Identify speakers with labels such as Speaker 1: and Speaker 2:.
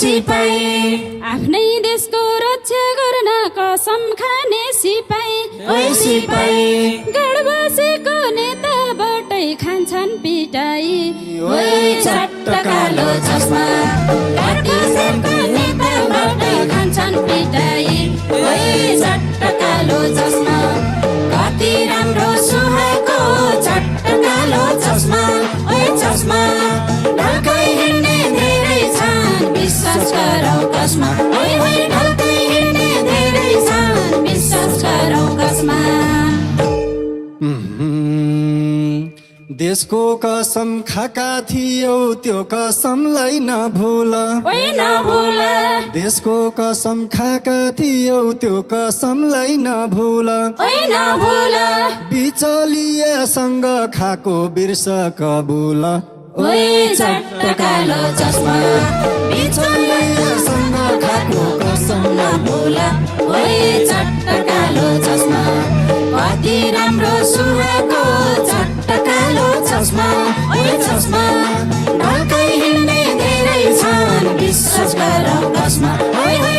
Speaker 1: सिपाही
Speaker 2: आफ्नै देशको रक्षा गर्न कसम खाने सिपाही
Speaker 1: ओइ सिपाही
Speaker 2: गढ बसेको नेताबाटै खान्छन् पिटाई
Speaker 1: ओइ चट्ट कालो चस्मा
Speaker 2: गढ बसेको नेताबाटै खान्छन् पिटाई
Speaker 1: ओइ चट्ट कालो चस्मा कति राम्रो सुहाएको चट्ट कालो चस्मा ओइ चस्मा ढल्कै हिँड्ने धेरै छन् विश्वास गरौ कसमा ओइ ओइ ढल्कै हिँड्ने धेरै छन् विश्वास गरौ कसमा
Speaker 3: देशको कसम खाका थियौ त्यो कसमलाई नभुल
Speaker 2: ओइ नभुल
Speaker 3: देशको कसम खाका थियौ त्यो कसमलाई नभुल
Speaker 2: ओइ नभुल
Speaker 3: बिचौलियासँग खाको बिर्स कबुल
Speaker 1: ओइ चट्ट कालो चस्मा बिचौलियासँग खाको कसम नभुल ओइ चट्ट कालो चस्मा कति राम्रो सुहाएको